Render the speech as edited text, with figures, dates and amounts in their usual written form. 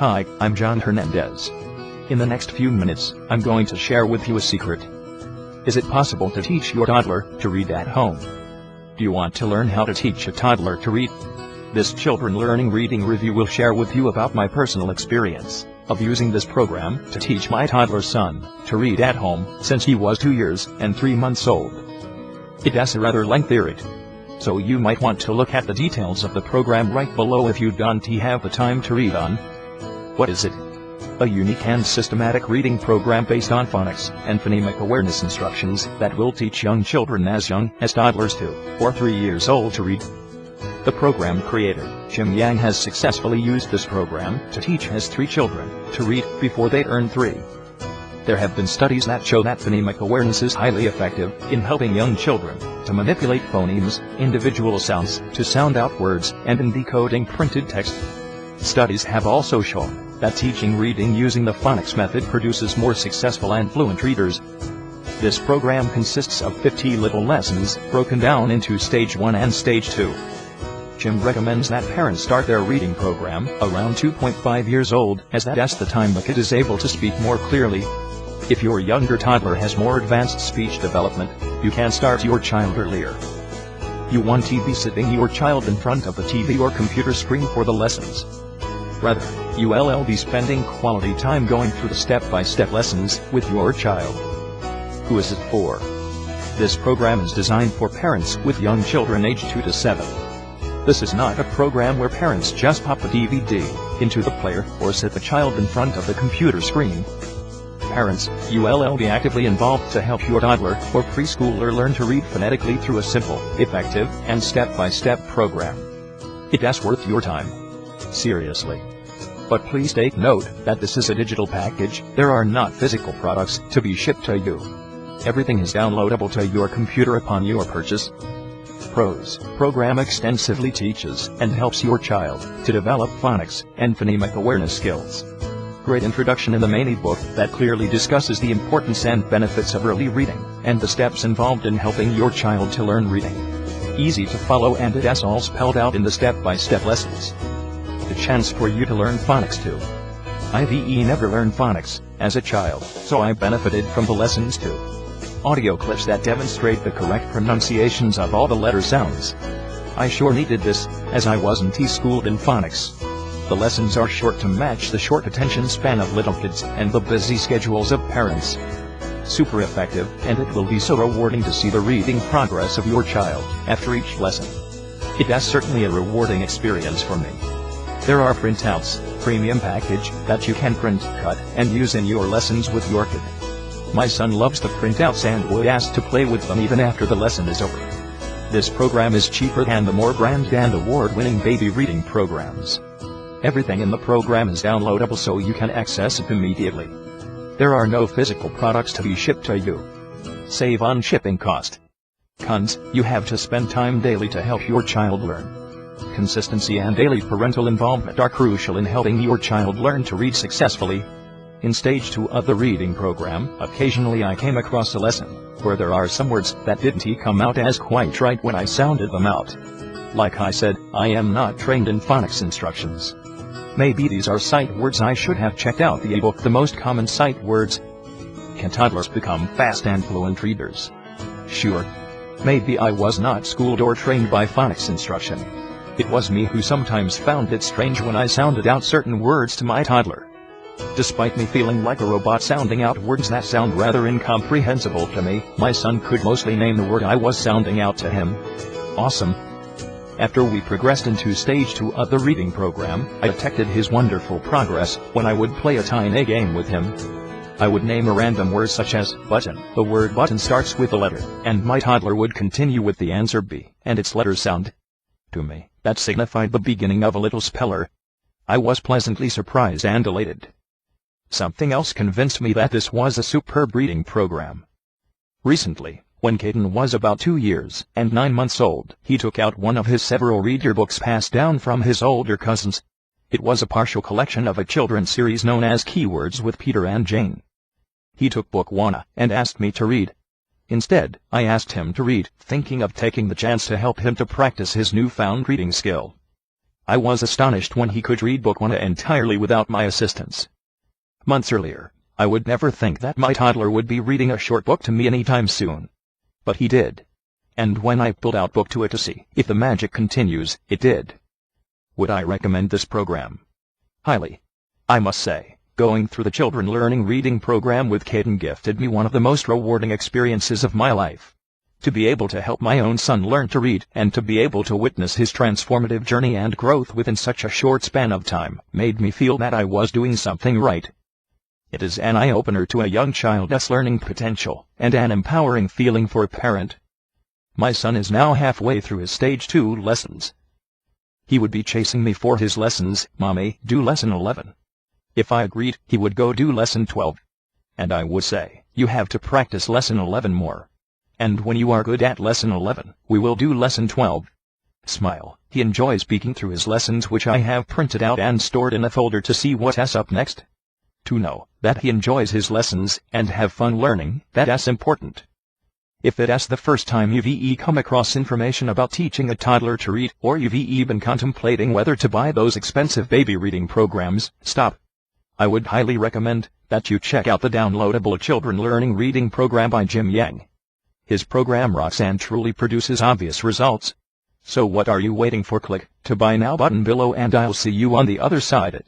Hi, I'm John Hernandez. In the next few minutes, I'm going to share with you a secret. Is it possible to teach your toddler to read at home? Do you want to learn how to teach a toddler to read? This Children Learning Reading Review will share with you about my personal experience of using this program to teach my toddler son to read at home since he was 2 years and 3 months old. It has a rather lengthy read, so you might want to look at the details of the program right below if you don't have the time to read on. What is it? A unique and systematic reading program based on phonics and phonemic awareness instructions that will teach young children as young as toddlers 2 or 3 years old to read. The program creator, Jim Yang, has successfully used this program to teach his 3 children to read before they turn 3. There have been studies that show that phonemic awareness is highly effective in helping young children to manipulate phonemes, individual sounds, to sound out words, and in decoding printed text. Studies have also shown that teaching reading using the phonics method produces more successful and fluent readers. This program consists of 50 little lessons broken down into Stage 1 and Stage 2. Jim recommends that parents start their reading program around 2.5 years old, as that's the time the kid is able to speak more clearly. If your younger toddler has more advanced speech development, you can start your child earlier. You won't be sitting your child in front of the TV or computer screen for the lessons. Rather, you will be spending quality time going through the step-by-step lessons with your child. Who is it for? This program is designed for parents with young children aged 2 to 7. This is not a program where parents just pop the DVD into the player or sit the child in front of the computer screen. Parents, you will be actively involved to help your toddler or preschooler learn to read phonetically through a simple, effective, and step-by-step program. It's worth your time. Seriously. But please take note that this is a digital package. There are not physical products to be shipped to you. Everything is downloadable to your computer upon your purchase. Pros: program extensively teaches and helps your child to develop phonics and phonemic awareness skills. Great introduction in the main ebook that clearly discusses the importance and benefits of early reading and the steps involved in helping your child to learn reading. Easy to follow, and it's all spelled out in the step-by-step lessons. The chance for you to learn phonics too. I've never learned phonics as a child, so I benefited from the lessons too. Audio clips that demonstrate the correct pronunciations of all the letter sounds. I sure needed this, as I wasn't schooled in phonics. The lessons are short to match the short attention span of little kids and the busy schedules of parents. Super effective, and it will be so rewarding to see the reading progress of your child after each lesson. It's certainly a rewarding experience for me. There are printouts, premium package, that you can print, cut, and use in your lessons with your kid. My son loves the printouts and would ask to play with them even after the lesson is over. This program is cheaper than the more brand and award-winning baby reading programs. Everything in the program is downloadable so you can access it immediately. There are no physical products to be shipped to you. Save on shipping cost. Cons: you have to spend time daily to help your child learn. Consistency and daily parental involvement are crucial in helping your child learn to read successfully. In Stage 2 of the reading program, occasionally I came across a lesson where there are some words that didn't come out as quite right when I sounded them out. Like I said, I am not trained in phonics instructions. Maybe these are sight words. I should have checked out the ebook, The Most Common Sight Words. Can toddlers become fast and fluent readers? Sure. Maybe I was not schooled or trained by phonics instruction. It was me who sometimes found it strange when I sounded out certain words to my toddler. Despite me feeling like a robot sounding out words that sound rather incomprehensible to me, my son could mostly name the word I was sounding out to him. Awesome. After we progressed into Stage 2 of the reading program, I detected his wonderful progress when I would play a tiny game with him. I would name a random word such as button. The word button starts with a letter, and my toddler would continue with the answer B, and its letter sound. To me, that signified the beginning of a little speller. I was pleasantly surprised and elated. Something else convinced me that this was a superb reading program. Recently, when Caden was about 2 years and 9 months old, he took out one of his several reader books passed down from his older cousins. It was a partial collection of a children's series known as Keywords with Peter and Jane. He took book 1 and asked me to read. Instead, I asked him to read, thinking of taking the chance to help him to practice his newfound reading skill. I was astonished when he could read book 1 entirely without my assistance. Months earlier, I would never think that my toddler would be reading a short book to me anytime soon. But he did. And when I pulled out book 2 to see if the magic continues, it did. Would I recommend this program? Highly. I must say, going through the Children Learning Reading program with Caden gifted me one of the most rewarding experiences of my life. To be able to help my own son learn to read and to be able to witness his transformative journey and growth within such a short span of time made me feel that I was doing something right. It is an eye-opener to a young child's learning potential and an empowering feeling for a parent. My son is now halfway through his stage 2 lessons. He would be chasing me for his lessons. "Mommy, do lesson 11. If I agreed, he would go do lesson 12. And I would say, "You have to practice lesson 11 more. And when you are good at lesson 11, we will do lesson 12. Smile. He enjoys speaking through his lessons, which I have printed out and stored in a folder to see what's up next. To know that he enjoys his lessons and have fun learning, that's important. If it's the first time you've come across information about teaching a toddler to read, or you've been contemplating whether to buy those expensive baby reading programs, stop. I would highly recommend that you check out the downloadable Children Learning Reading program by Jim Yang. His program rocks and truly produces obvious results. So what are you waiting for? Click to buy now button below and I'll see you on the other side.